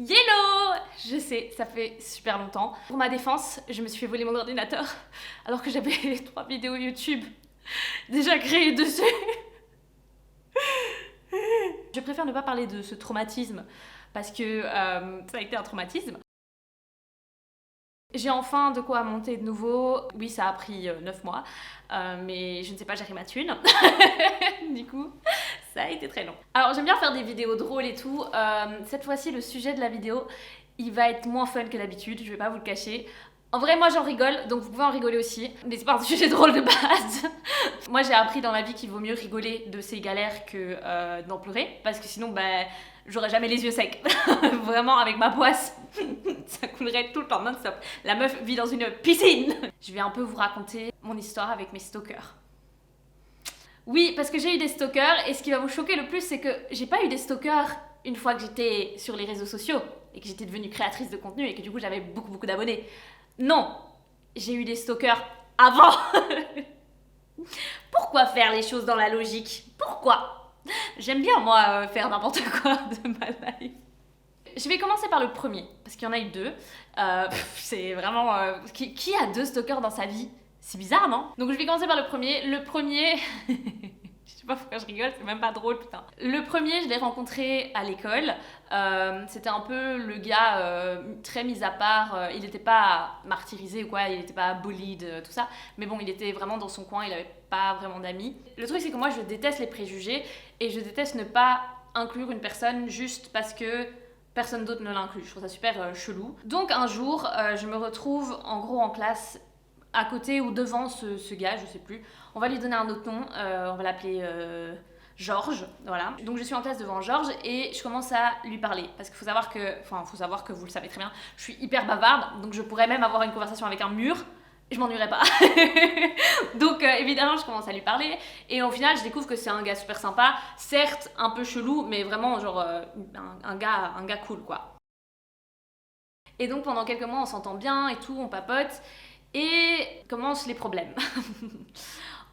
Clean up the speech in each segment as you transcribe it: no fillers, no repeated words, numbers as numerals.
Yellow! Je sais, ça fait super longtemps. Pour ma défense, je me suis fait voler mon ordinateur alors que j'avais 3 vidéos YouTube déjà créées dessus. Je préfère ne pas parler de ce traumatisme parce que ça a été un traumatisme. J'ai enfin de quoi monter de nouveau. Oui, ça a pris 9 mois, mais je ne sais pas gérer ma thune. Du coup, ça a été très long. Alors, j'aime bien faire des vidéos drôles et tout. Cette fois-ci, le sujet de la vidéo, il va être moins fun que d'habitude, je vais pas vous le cacher. En vrai, moi j'en rigole, donc vous pouvez en rigoler aussi. Mais c'est pas un sujet drôle de base. Moi j'ai appris dans ma vie qu'il vaut mieux rigoler de ses galères que d'en pleurer. Parce que sinon, j'aurais jamais les yeux secs. Vraiment, avec ma poisse, ça coulerait tout le temps non-stop. La meuf vit dans une piscine. Je vais un peu vous raconter mon histoire avec mes stalkers. Oui, parce que j'ai eu des stalkers, et ce qui va vous choquer le plus, c'est que j'ai pas eu des stalkers une fois que j'étais sur les réseaux sociaux, et que j'étais devenue créatrice de contenu, et que du coup j'avais beaucoup d'abonnés. Non, j'ai eu des stalkers avant. Pourquoi faire les choses dans la logique? Pourquoi? J'aime bien, moi, faire n'importe quoi de ma life. Je vais commencer par le premier, parce qu'il y en a eu 2. C'est vraiment... Qui a 2 stalkers dans sa vie? C'est bizarre, non? Donc je vais commencer par le premier. Le premier... Je sais pas pourquoi je rigole, c'est même pas drôle, putain. Le premier, je l'ai rencontré à l'école. C'était un peu le gars très mis à part. Il n'était pas martyrisé ou quoi, il n'était pas bullied, tout ça. Mais bon, il était vraiment dans son coin, il avait pas vraiment d'amis. Le truc, c'est que moi, je déteste les préjugés et je déteste ne pas inclure une personne juste parce que personne d'autre ne l'inclut. Je trouve ça super chelou. Donc un jour, je me retrouve en gros en classe à côté ou devant ce gars, je sais plus. On va lui donner un autre nom, on va l'appeler Georges, voilà. Donc je suis en classe devant Georges et je commence à lui parler. Parce qu'il faut savoir que vous le savez très bien, je suis hyper bavarde, donc je pourrais même avoir une conversation avec un mur, et je m'ennuierais pas. Donc évidemment, je commence à lui parler, et au final, je découvre que c'est un gars super sympa, certes un peu chelou, mais vraiment genre un gars cool, quoi. Et donc pendant quelques mois, on s'entend bien et tout, on papote. Et commencent les problèmes.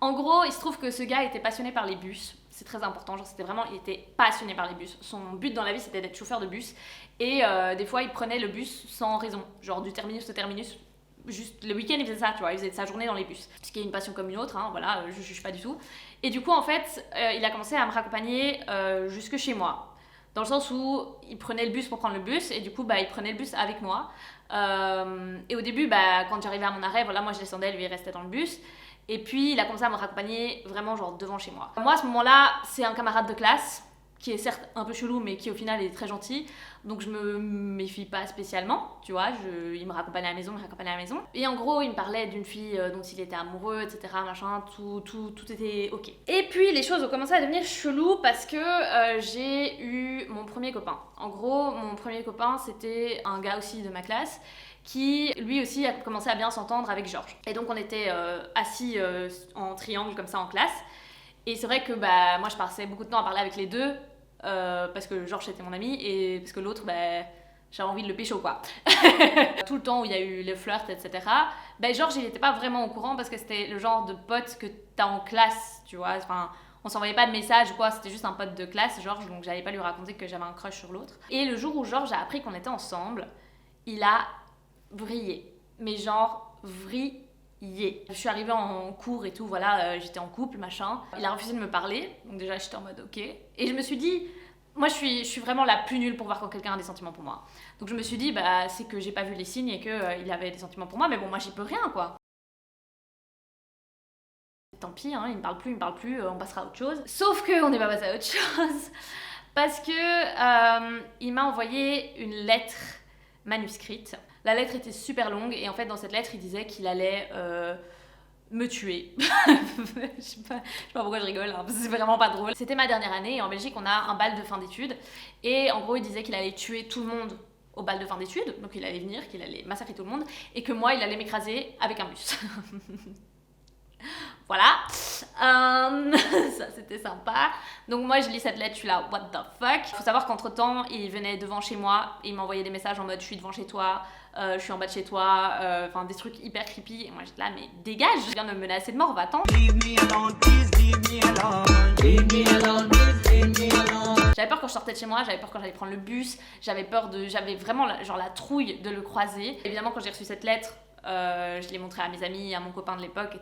En gros, il se trouve que ce gars était passionné par les bus. C'est très important, genre il était passionné par les bus. Son but dans la vie, c'était d'être chauffeur de bus. Et des fois, il prenait le bus sans raison. Genre du terminus au terminus. Juste le week-end, il faisait ça, tu vois. Il faisait sa journée dans les bus. Ce qui est une passion comme une autre, hein, voilà, je juge pas du tout. Et du coup, en fait, il a commencé à me raccompagner jusque chez moi. Dans le sens où il prenait le bus pour prendre le bus, et du coup, il prenait le bus avec moi. Et au début, quand j'arrivais à mon arrêt, voilà, moi je descendais, lui il restait dans le bus. Et puis il a commencé à me raccompagner vraiment genre devant chez moi. Moi à ce moment-là, c'est un camarade de classe qui est certes un peu chelou, mais qui au final est très gentil. Donc je me méfie pas spécialement, tu vois. Il me raccompagnait à la maison, Et en gros, il me parlait d'une fille dont il était amoureux, etc. Machin, tout était ok. Et puis les choses ont commencé à devenir cheloues parce que j'ai eu mon premier copain. En gros, mon premier copain, c'était un gars aussi de ma classe qui lui aussi a commencé à bien s'entendre avec Georges. Et donc on était assis en triangle comme ça en classe. Et c'est vrai que moi je passais beaucoup de temps à parler avec les deux. Parce que Georges était mon ami et parce que l'autre, j'avais envie de le pécho, quoi. Tout le temps où il y a eu les flirts, etc. Georges, il était pas vraiment au courant parce que c'était le genre de pote que t'as en classe, tu vois. Enfin, on s'envoyait pas de messages, quoi. C'était juste un pote de classe, Georges, donc j'allais pas lui raconter que j'avais un crush sur l'autre. Et le jour où Georges a appris qu'on était ensemble, il a vrillé. Mais genre, vrillé. Je suis arrivée en cours et tout, voilà, j'étais en couple, machin. Il a refusé de me parler, donc déjà j'étais en mode ok. Et je me suis dit, moi je suis vraiment la plus nulle pour voir quand quelqu'un a des sentiments pour moi. Donc je me suis dit, c'est que j'ai pas vu les signes et qu'il avait des sentiments pour moi, mais bon, moi j'y peux rien, quoi. Tant pis, hein, il me parle plus, on passera à autre chose. Sauf qu'on n'est pas passé à autre chose, parce que il m'a envoyé une lettre manuscrite. La lettre était super longue et en fait dans cette lettre il disait qu'il allait me tuer. Je sais pas pourquoi je rigole, hein, parce que c'est vraiment pas drôle. C'était ma dernière année et en Belgique on a un bal de fin d'études et en gros il disait qu'il allait tuer tout le monde au bal de fin d'études, donc il allait venir, qu'il allait massacrer tout le monde et que moi il allait m'écraser avec un bus. Voilà. Ça c'était sympa. Donc moi je lis cette lettre, je suis là, what the fuck. Faut savoir qu'entre temps, il venait devant chez moi et il m'envoyait des messages en mode je suis devant chez toi, je suis en bas de chez toi, enfin des trucs hyper creepy. Et moi j'étais là, mais dégage, je viens de me menacer de mort, va-t'en. J'avais peur quand je sortais de chez moi, j'avais peur quand j'allais prendre le bus, j'avais vraiment la trouille de le croiser. Évidemment quand j'ai reçu cette lettre, je l'ai montré à mes amis, à mon copain de l'époque et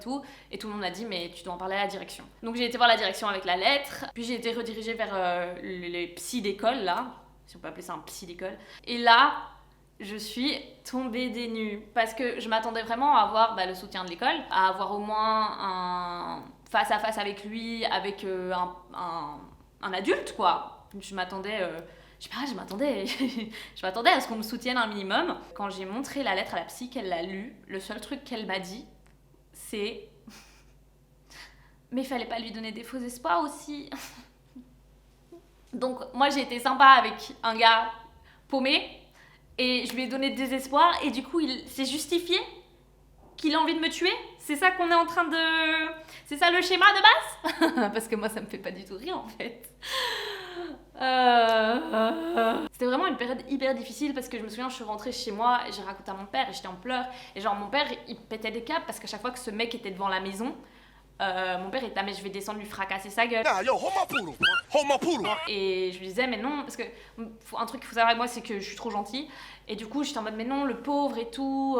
tout le monde m'a dit mais tu dois en parler à la direction. Donc j'ai été voir la direction avec la lettre, puis j'ai été redirigée vers les psys d'école là, si on peut appeler ça un psy d'école. Et là, je suis tombée des nues parce que je m'attendais vraiment à avoir le soutien de l'école, à avoir au moins un face à face avec lui, avec un adulte quoi. Je m'attendais je m'attendais à ce qu'on me soutienne un minimum. Quand j'ai montré la lettre à la psy, qu'elle l'a lue, le seul truc qu'elle m'a dit, c'est mais il fallait pas lui donner des faux espoirs aussi. Donc moi j'ai été sympa avec un gars paumé et je lui ai donné des espoirs et du coup il s'est justifié qu'il a envie de me tuer. C'est ça qu'on est en train de... C'est ça le schéma de base. Parce que moi ça me fait pas du tout rire en fait. C'était vraiment une période hyper difficile parce que je me souviens, je suis rentrée chez moi et j'ai raconté à mon père et j'étais en pleurs. Et genre, mon père, il pétait des câbles parce qu'à chaque fois que ce mec était devant la maison, mon père était là, mais je vais descendre lui fracasser sa gueule. Et je lui disais, mais non, parce que un truc qu'il faut savoir avec moi, c'est que je suis trop gentille. Et du coup, j'étais en mode, mais non, le pauvre et tout.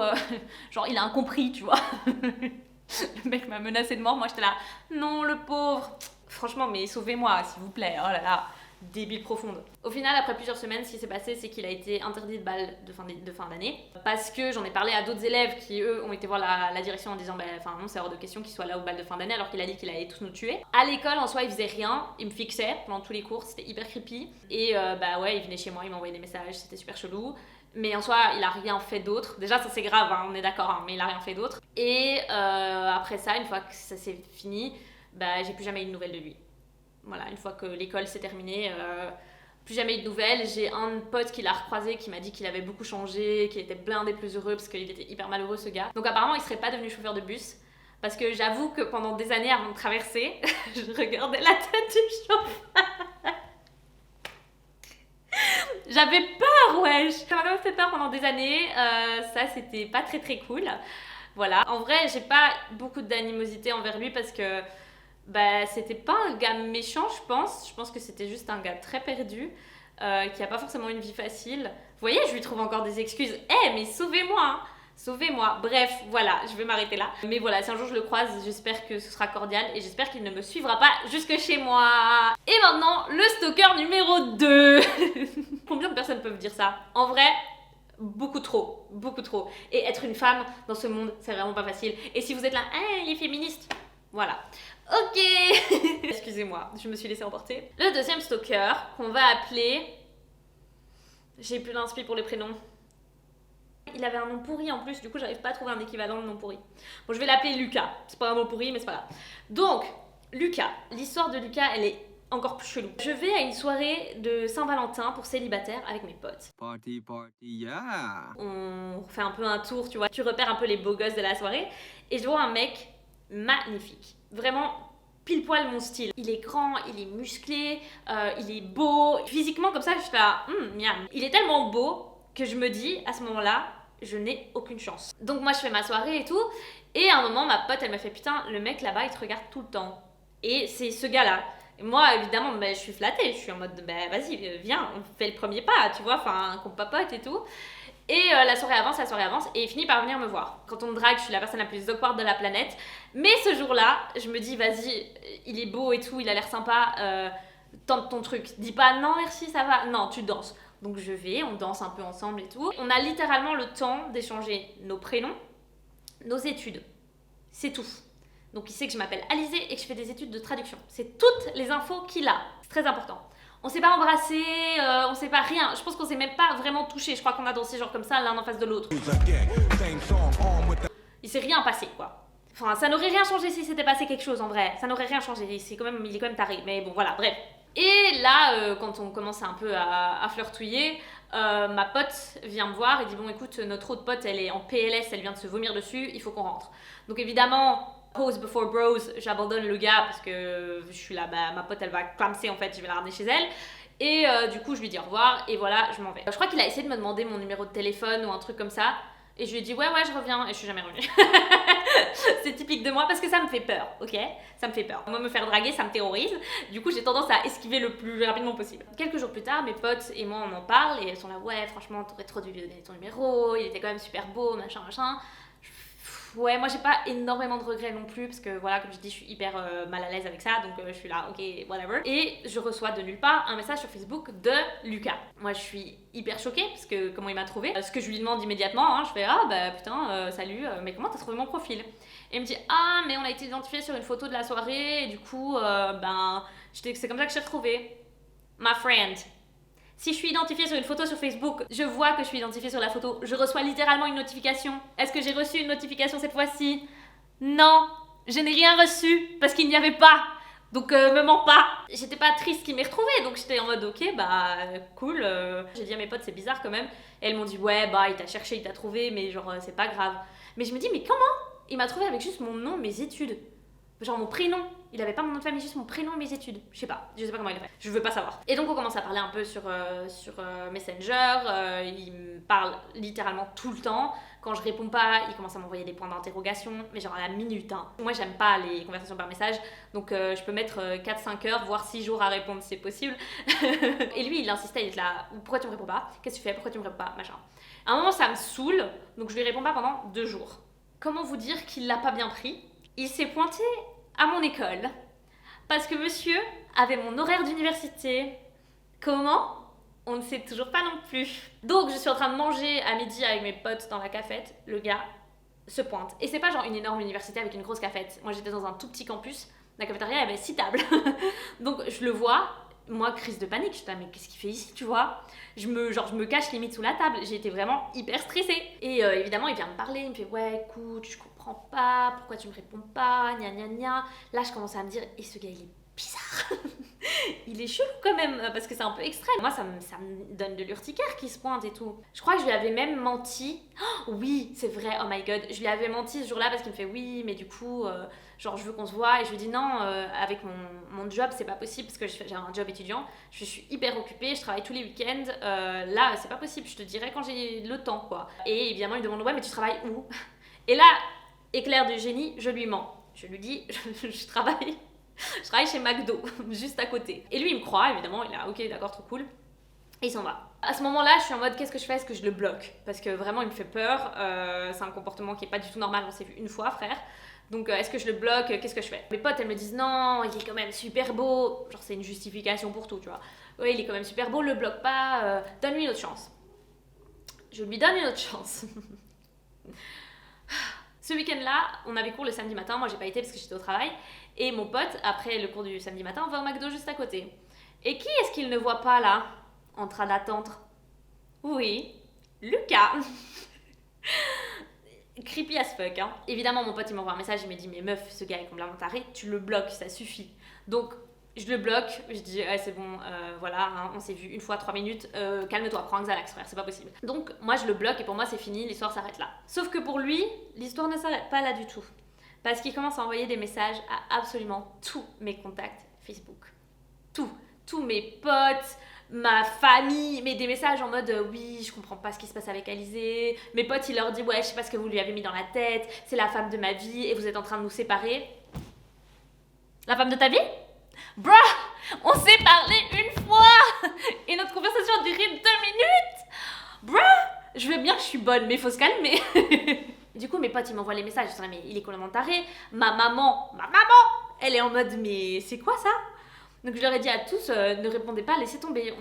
Genre, il a incompris, tu vois. Le mec m'a menacé de mort, moi j'étais là, non, le pauvre. Franchement, mais sauvez-moi, s'il vous plaît. Oh là là. Débile profonde. Au final, après plusieurs semaines, ce qui s'est passé, c'est qu'il a été interdit de bal de fin d'année parce que j'en ai parlé à d'autres élèves qui, eux, ont été voir la direction en disant non, c'est hors de question qu'il soit là au bal de fin d'année alors qu'il a dit qu'il allait tous nous tuer. À l'école, en soi, il faisait rien, il me fixait pendant tous les cours, c'était hyper creepy. Et il venait chez moi, il m'envoyait des messages, c'était super chelou. Mais en soi, il a rien fait d'autre. Déjà, ça c'est grave, hein, on est d'accord, hein, mais il a rien fait d'autre. Et après ça, une fois que ça s'est fini, j'ai plus jamais eu de nouvelles de lui. Voilà, une fois que l'école s'est terminée, plus jamais eu de nouvelles. J'ai un pote qui l'a recroisé, qui m'a dit qu'il avait beaucoup changé, qu'il était blindé plus heureux parce qu'il était hyper malheureux ce gars. Donc apparemment il serait pas devenu chauffeur de bus. Parce que j'avoue que pendant des années avant de traverser, je regardais la tête du chauffeur. J'avais peur, wesh. Ça m'a quand même fait peur pendant des années. Ça c'était pas très très cool. Voilà. En vrai j'ai pas beaucoup d'animosité envers lui parce que c'était pas un gars méchant, je pense. Je pense que c'était juste un gars très perdu, qui a pas forcément une vie facile. Vous voyez, je lui trouve encore des excuses. Mais sauvez-moi, hein. Sauvez-moi. Bref, voilà, je vais m'arrêter là. Mais voilà, si un jour je le croise, j'espère que ce sera cordial et j'espère qu'il ne me suivra pas jusque chez moi. Et maintenant, le stalker numéro 2. Combien de personnes peuvent dire ça? En vrai, beaucoup trop, beaucoup trop. Et être une femme dans ce monde, c'est vraiment pas facile. Et si vous êtes là, il est féministe. Voilà. Ok. Excusez-moi, je me suis laissée emporter. Le deuxième stalker, qu'on va appeler... J'ai plus d'inspi pour les prénoms. Il avait un nom pourri en plus, du coup j'arrive pas à trouver un équivalent de nom pourri. Bon, je vais l'appeler Lucas. C'est pas un nom pourri, mais c'est pas grave. Donc, Lucas. L'histoire de Lucas, elle est encore plus chelou. Je vais à une soirée de Saint-Valentin pour célibataires avec mes potes. Party, yeah. On fait un peu un tour, tu vois. Tu repères un peu les beaux gosses de la soirée. Et je vois un mec magnifique. Vraiment pile poil mon style. Il est grand, il est musclé, il est beau. Physiquement comme ça, je fais miam. Il est tellement beau que je me dis à ce moment-là, je n'ai aucune chance. Donc moi je fais ma soirée et tout. Et à un moment ma pote elle m'a fait putain le mec là-bas il te regarde tout le temps. Et c'est ce gars-là. Et moi évidemment je suis flattée. Je suis en mode vas-y viens on fait le premier pas tu vois. Enfin qu'on papote et tout. Et la soirée avance et il finit par venir me voir. Quand on me drague, je suis la personne la plus awkward de la planète. Mais ce jour-là, je me dis, vas-y, il est beau et tout, il a l'air sympa, tente ton truc. Dis pas, non merci, ça va. Non, tu danses. Donc je vais, on danse un peu ensemble et tout. On a littéralement le temps d'échanger nos prénoms, nos études. C'est tout. Donc il sait que je m'appelle Alizée et que je fais des études de traduction. C'est toutes les infos qu'il a. C'est très important. On s'est pas embrassé, on s'est pas rien. Je pense qu'on s'est même pas vraiment touché. Je crois qu'on a dansé genre comme ça, l'un en face de l'autre. Il s'est rien passé, quoi. Enfin, ça n'aurait rien changé si c'était passé quelque chose en vrai. Ça n'aurait rien changé. Il est quand même taré. Mais bon, voilà, bref. Et là, quand on commence un peu à flirtouiller, ma pote vient me voir et dit bon, écoute, notre autre pote, elle est en PLS, elle vient de se vomir dessus, il faut qu'on rentre. Donc évidemment, Pose before bros, j'abandonne le gars parce que je suis là, bah, ma pote elle va clamser en fait, je vais la ramener chez elle. Et du coup je lui dis au revoir et voilà, je m'en vais. Je crois qu'il a essayé de me demander mon numéro de téléphone ou un truc comme ça. Et je lui ai dit ouais je reviens et je suis jamais revenue. C'est typique de moi parce que ça me fait peur, ok? Ça me fait peur. Moi me faire draguer ça me terrorise. Du coup j'ai tendance à esquiver le plus rapidement possible. Quelques jours plus tard mes potes et moi on en parle et elles sont là ouais franchement t'aurais trop dû lui donner ton numéro, il était quand même super beau, machin. Ouais, moi j'ai pas énormément de regrets non plus parce que voilà, comme je dis, je suis hyper mal à l'aise avec ça donc je suis là, ok, whatever. Et je reçois de nulle part un message sur Facebook de Lucas. Moi je suis hyper choquée parce que comment il m'a trouvé. Ce que je lui demande immédiatement, hein, je fais ah bah putain, salut, mais comment t'as trouvé mon profil? Et il me dit ah, mais on a été identifié sur une photo de la soirée et du coup, c'est comme ça que je t'ai retrouvé. My friend. Si je suis identifiée sur une photo sur Facebook, je vois que je suis identifiée sur la photo, je reçois littéralement une notification. Est-ce que j'ai reçu une notification cette fois-ci? Non, je n'ai rien reçu parce qu'il n'y avait pas. Donc me mens pas. J'étais pas triste qu'il m'ait retrouvée, donc j'étais en mode ok bah cool. J'ai dit à mes potes c'est bizarre quand même. Et elles m'ont dit ouais bah il t'a cherché, il t'a trouvé, mais genre c'est pas grave. Mais je me dis mais comment il m'a trouvé avec juste mon nom, mes études? Genre mon prénom, il avait pas mon nom de famille, juste mon prénom et mes études. Je sais pas comment il a fait, je veux pas savoir. Et donc on commence à parler un peu sur Messenger, il me parle littéralement tout le temps. Quand je réponds pas, il commence à m'envoyer des points d'interrogation, mais genre à la minute. Hein. Moi j'aime pas les conversations par message, donc je peux mettre 4-5 heures, voire 6 jours à répondre si c'est possible. Et lui il insistait, il était là, pourquoi tu me réponds pas? Qu'est-ce que tu fais? Pourquoi tu me réponds pas? Machin. À un moment ça me saoule, donc je lui réponds pas pendant 2 jours. Comment vous dire qu'il l'a pas bien pris? Il s'est pointé à mon école parce que monsieur avait mon horaire d'université. Comment? On ne sait toujours pas non plus. Donc je suis en train de manger à midi avec mes potes dans la cafette. Le gars se pointe. Et c'est pas genre une énorme université avec une grosse cafette. Moi j'étais dans un tout petit campus. La cafétéria il y avait 6 tables. Donc je le vois. Moi, crise de panique, je suis là, mais qu'est-ce qu'il fait ici, tu vois? Je me cache limite sous la table, j'ai été vraiment hyper stressée. Et évidemment, il vient me parler, il me fait ouais, écoute, je comprends pas, pourquoi tu me réponds pas, gna gna gna. Là, je commence à me dire, et ce gars, il est bizarre. Il est chelou quand même, parce que c'est un peu extrême. Moi, ça me donne de l'urticaire qui se pointe et tout. Je crois que je lui avais même menti. Oh, oui, c'est vrai, oh my god. Je lui avais menti ce jour-là parce qu'il me fait oui, mais du coup, genre, je veux qu'on se voit. Et je lui dis non, avec mon job, c'est pas possible parce que j'ai un job étudiant. Je suis hyper occupée, je travaille tous les week-ends. Là, c'est pas possible, je te dirai quand j'ai le temps, quoi. Et évidemment, il me demande ouais, mais tu travailles où? Et là, éclair de génie, je lui mens. Je lui dis, je travaille chez McDo, juste à côté. Et lui, il me croit, évidemment, il est là, ok, d'accord, trop cool. Et il s'en va. À ce moment-là, je suis en mode, qu'est-ce que je fais? Est-ce que je le bloque? Parce que vraiment, il me fait peur. C'est un comportement qui est pas du tout normal, on s'est vu une fois, frère. Donc, est-ce que je le bloque? Qu'est-ce que je fais? Mes potes, elles me disent, non, il est quand même super beau. Genre, c'est une justification pour tout, tu vois. Ouais, il est quand même super beau, le bloque pas, donne-lui une autre chance. Je lui donne une autre chance. Ce week-end-là, on avait cours le samedi matin, moi j'ai pas été parce que j'étais au travail, et mon pote, après le cours du samedi matin, va au McDo juste à côté. Et qui est-ce qu'il ne voit pas là, en train d'attendre? Oui, Lucas. Creepy as fuck, hein. Évidemment, mon pote il m'envoie un message, il me dit mais meuf, ce gars est complètement taré, tu le bloques, ça suffit. Donc je le bloque, je dis ouais, c'est bon, voilà, hein, on s'est vu une fois 3 minutes, calme-toi, prends un Xanax frère, c'est pas possible. Donc moi je le bloque et pour moi c'est fini, l'histoire s'arrête là. Sauf que pour lui, l'histoire ne s'arrête pas là du tout. Parce qu'il commence à envoyer des messages à absolument tous mes contacts Facebook. Tous mes potes, ma famille, mais des messages en mode oui, je comprends pas ce qui se passe avec Alizé. Mes potes, il leur dit ouais, je sais pas ce que vous lui avez mis dans la tête, c'est la femme de ma vie et vous êtes en train de nous séparer. La femme de ta vie? Bruh, on s'est parlé une fois et notre conversation a duré 2 minutes. Bruh, je veux bien que je suis bonne, mais faut se calmer. Du coup, mes potes, ils m'envoient les messages. Je dis, mais il est complètement taré. Ma maman, elle est en mode, mais c'est quoi ça? Donc je leur ai dit à tous, ne répondez pas, laissez tomber,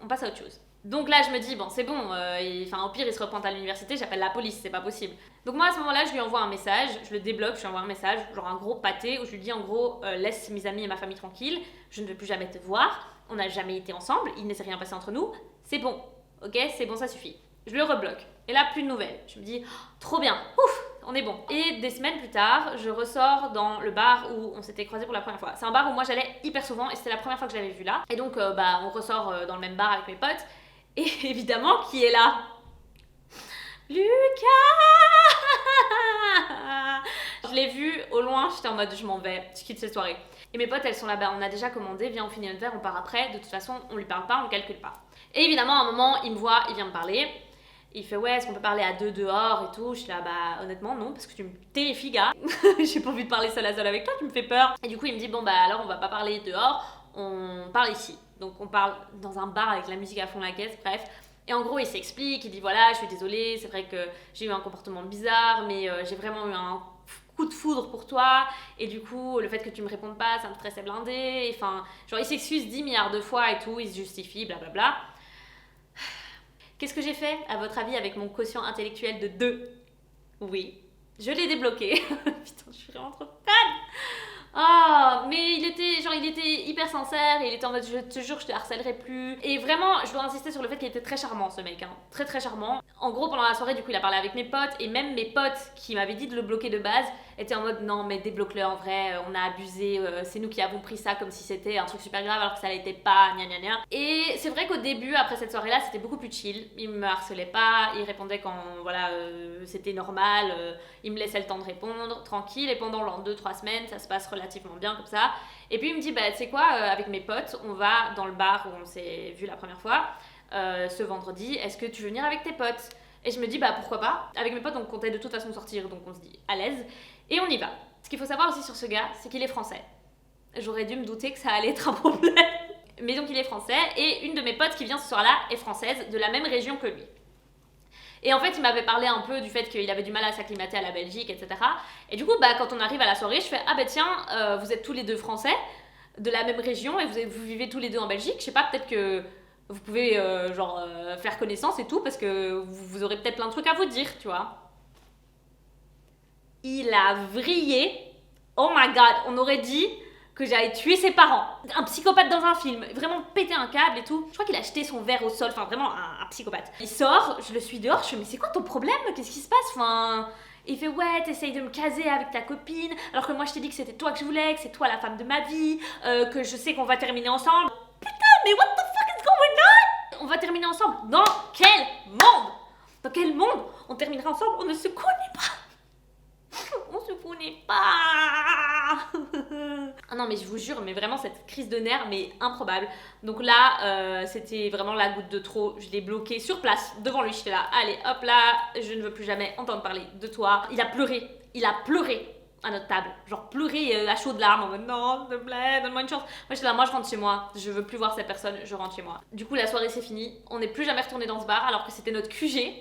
on passe à autre chose. Donc là, je me dis, bon, c'est bon, au pire, il se reprend à l'université, j'appelle la police, c'est pas possible. Donc moi, à ce moment-là, je lui envoie un message, je le débloque, je lui envoie un message, genre un gros pâté, où je lui dis en gros, laisse mes amis et ma famille tranquilles, je ne veux plus jamais te voir, on n'a jamais été ensemble, il ne s'est rien passé entre nous, c'est bon, ok, c'est bon, ça suffit. Je le rebloque. Et là, plus de nouvelles. Je me dis, oh, trop bien, ouf, on est bon. Et des semaines plus tard, je ressors dans le bar où on s'était croisés pour la première fois. C'est un bar où moi j'allais hyper souvent et c'était la première fois que je l'avais vu là. Et donc, on ressort dans le même bar avec mes potes. Et évidemment, qui est là? Lucas! Je l'ai vu au loin, j'étais en mode je m'en vais, je quitte cette soirée. Et mes potes, elles sont là-bas, on a déjà commandé, viens on finit notre verre, on part après, de toute façon on lui parle pas, on le calcule pas. Et évidemment à un moment, il me voit, il vient me parler. Il fait ouais, est-ce qu'on peut parler à deux dehors et tout. Je suis là, bah honnêtement non, parce que tu me terrifies gars. J'ai pas envie de parler seule à seule avec toi, tu me fais peur. Et du coup il me dit bon bah alors on va pas parler dehors, on parle ici. Donc on parle dans un bar avec la musique à fond la caisse, bref. Et en gros il s'explique, il dit voilà je suis désolée, c'est vrai que j'ai eu un comportement bizarre, mais j'ai vraiment eu un coup de foudre pour toi, et du coup le fait que tu me répondes pas ça me stressait blindé. Enfin genre il s'excuse 10 milliards de fois et tout, il se justifie, blablabla. Qu'est-ce que j'ai fait, à votre avis, avec mon quotient intellectuel de 2? Oui, je l'ai débloqué. Putain, je suis vraiment trop fan. Ah, mais il était hyper sincère, et il était en mode je te jure, je te harcèlerai plus. Et vraiment, je dois insister sur le fait qu'il était très charmant ce mec, hein. Très très charmant. En gros, pendant la soirée, du coup, il a parlé avec mes potes, et même mes potes qui m'avaient dit de le bloquer de base étaient en mode non, mais débloque-le en vrai, on a abusé, c'est nous qui avons pris ça comme si c'était un truc super grave alors que ça l'était pas, gna gna gna. Et c'est vrai qu'au début, après cette soirée-là, c'était beaucoup plus chill. Il me harcelait pas, il répondait quand voilà, c'était normal, il me laissait le temps de répondre, tranquille, et pendant genre 2-3 semaines, ça se passe relativement bien comme ça. Et puis il me dit bah tu sais quoi, avec mes potes on va dans le bar où on s'est vu la première fois ce vendredi, est-ce que tu veux venir avec tes potes? Et je me dis bah pourquoi pas, avec mes potes on comptait de toute façon sortir, donc on se dit à l'aise et on y va. Ce qu'il faut savoir aussi sur ce gars, c'est qu'il est français. J'aurais dû me douter que ça allait être un problème, mais donc il est français, et une de mes potes qui vient ce soir-là est française, de la même région que lui. Et en fait, il m'avait parlé un peu du fait qu'il avait du mal à s'acclimater à la Belgique, etc. Et du coup, bah, quand on arrive à la soirée, je fais ah bah tiens, vous êtes tous les deux français, de la même région, et vous vivez tous les deux en Belgique. Je sais pas, peut-être que vous pouvez faire connaissance et tout, parce que vous aurez peut-être plein de trucs à vous dire, tu vois. Il a vrillé. Oh my god, on aurait dit que j'avais tué ses parents. Un psychopathe dans un film, vraiment pété un câble et tout. Je crois qu'il a jeté son verre au sol, enfin vraiment un psychopathe. Il sort, je le suis dehors, je fais mais c'est quoi ton problème? Qu'est-ce qui se passe? Enfin... Il fait ouais, t'essayes de me caser avec ta copine, alors que moi je t'ai dit que c'était toi que je voulais, que c'est toi la femme de ma vie, que je sais qu'on va terminer ensemble. Putain, mais what the fuck is going on? On va terminer ensemble. Dans quel monde? Dans quel monde on terminera ensemble? On ne se connaît pas. On se connaît pas. Ah non mais je vous jure, mais vraiment cette crise de nerfs mais improbable. Donc là c'était vraiment la goutte de trop. Je l'ai bloqué sur place devant lui. J'étais là, allez hop là, je ne veux plus jamais entendre parler de toi. Il a pleuré à notre table, genre pleuré à chaudes larmes en mode non s'il te plaît donne-moi une chance. Moi j'étais là, moi je rentre chez moi, je veux plus voir cette personne, je rentre chez moi. Du coup la soirée c'est fini, on n'est plus jamais retourné dans ce bar alors que c'était notre QG.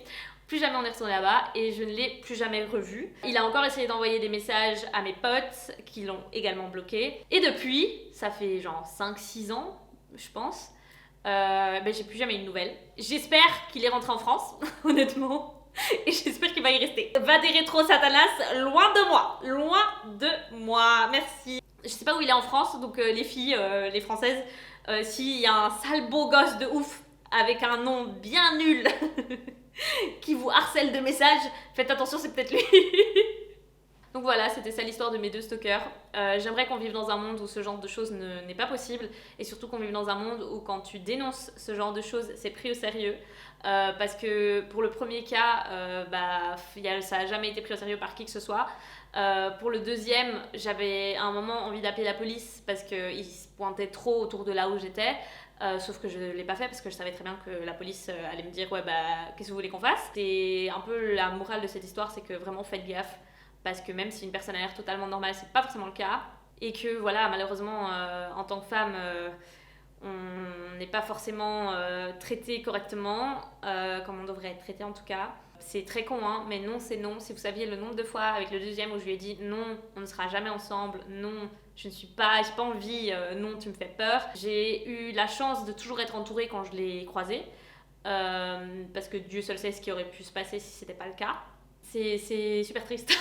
Plus jamais on est retourné là-bas et je ne l'ai plus jamais revu. Il a encore essayé d'envoyer des messages à mes potes qui l'ont également bloqué. Et depuis, ça fait genre 5-6 ans, je pense, j'ai plus jamais eu de nouvelles. J'espère qu'il est rentré en France, honnêtement. Et j'espère qu'il va y rester. Va des rétro Satanas, loin de moi. Loin de moi. Merci. Je sais pas où il est en France, donc les filles, les françaises, s'il y a un sale beau gosse de ouf avec un nom bien nul qui vous harcèle de messages, faites attention, c'est peut-être lui. Donc voilà, c'était ça l'histoire de mes deux stalkers. J'aimerais qu'on vive dans un monde où ce genre de choses n'est pas possible, et surtout qu'on vive dans un monde où quand tu dénonces ce genre de choses, c'est pris au sérieux. Parce que pour le premier cas, ça n'a jamais été pris au sérieux par qui que ce soit. Pour le deuxième, j'avais à un moment envie d'appeler la police parce qu'ils se pointaient trop autour de là où j'étais. Sauf que je ne l'ai pas fait parce que je savais très bien que la police allait me dire ouais bah qu'est-ce que vous voulez qu'on fasse. C'est un peu la morale de cette histoire, c'est que vraiment faites gaffe, parce que même si une personne a l'air totalement normale, c'est pas forcément le cas, et que voilà, malheureusement en tant que femme on n'est pas forcément traité correctement comme on devrait être traité en tout cas. C'est très con hein, mais non c'est non. Si vous saviez le nombre de fois avec le deuxième où je lui ai dit non, on ne sera jamais ensemble, non je ne suis pas, j'ai pas envie, non tu me fais peur. J'ai eu la chance de toujours être entourée quand je l'ai croisé, parce que Dieu seul sait ce qui aurait pu se passer si c'était pas le cas. C'est super triste.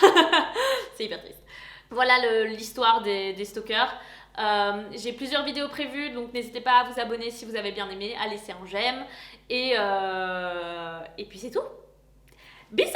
C'est hyper triste. Voilà l'histoire des stalkers. J'ai plusieurs vidéos prévues, donc n'hésitez pas à vous abonner si vous avez bien aimé, à laisser un j'aime, et puis c'est tout. Bisous!